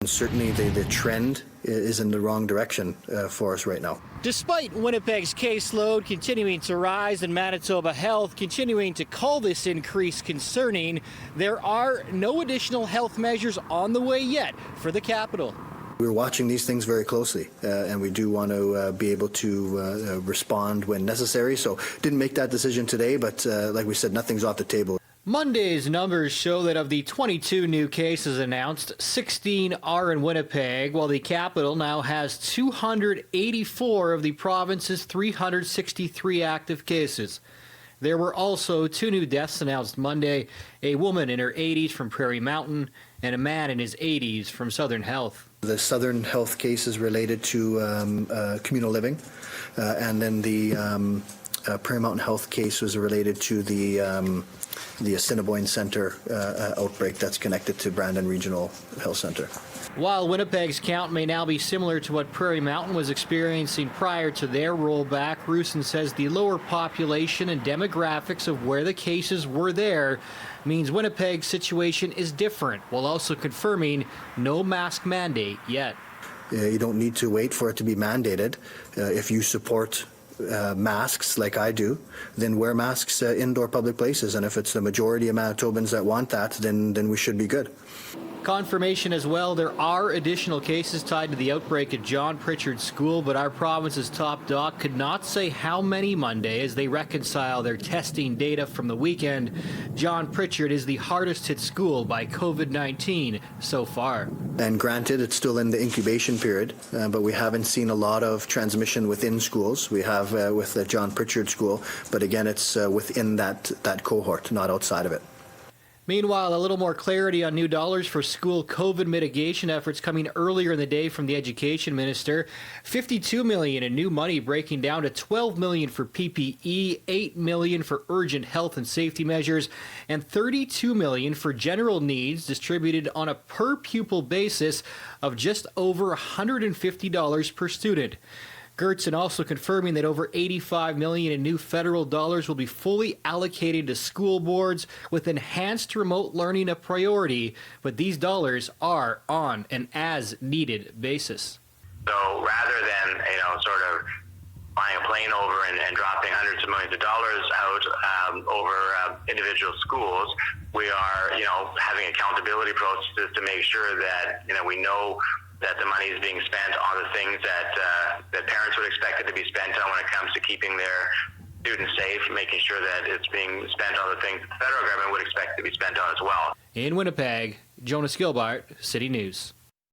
and certainly the trend is in the wrong direction for us right now. Despite Winnipeg's caseload continuing to rise and Manitoba Health continuing to call this increase concerning, there are no additional health measures on the way yet for the capital. We're watching these things very closely, and we do want to be able to respond when necessary. So didn't make that decision today, but like we said, nothing's off the table. Monday's numbers show that of the 22 new cases announced, 16 are in Winnipeg, while the capital now has 284 of the province's 363 active cases. There were also 2 new deaths announced Monday, a woman in her 80s from Prairie Mountain and a man in his 80s from Southern Health. The Southern Health case is related to communal living, and then the Prairie Mountain Health case was related to the Assiniboine Centre outbreak that's connected to Brandon Regional Health Centre. While Winnipeg's count may now be similar to what Prairie Mountain was experiencing prior to their rollback, Rusin says the lower population and demographics of where the cases were there means Winnipeg's situation is different, while also confirming no mask mandate yet. You don't need to wait for it to be mandated. If you support masks like I do, then wear masks indoor public places. And if it's the majority of Manitobans that want that, then we should be good. Confirmation as well, there are additional cases tied to the outbreak at John Pritchard School, but our province's top doc could not say how many Monday as they reconcile their testing data from the weekend. John Pritchard is the hardest hit school by COVID-19 so far. And granted, it's still in the incubation period, but we haven't seen a lot of transmission within schools. We have with the John Pritchard School, but again, it's within that cohort, not outside of it. Meanwhile, a little more clarity on new dollars for school COVID mitigation efforts coming earlier in the day from the Education Minister. $52 million in new money breaking down to $12 million for PPE, $8 million for urgent health and safety measures, and $32 million for general needs distributed on a per pupil basis of just over $150 per student. Gertson also confirming that over $85 million in new federal dollars will be fully allocated to school boards with enhanced remote learning a priority, but these dollars are on an as-needed basis. So rather than, sort of flying a plane over and dropping hundreds of millions of dollars out over individual schools, we are, having accountability processes to make sure that, we know that the money is being spent on the things that parents would expect it to be spent on when it comes to keeping their students safe, making sure that it's being spent on the things that the federal government would expect to be spent on as well. In Winnipeg, Jonas Gilbart, City News.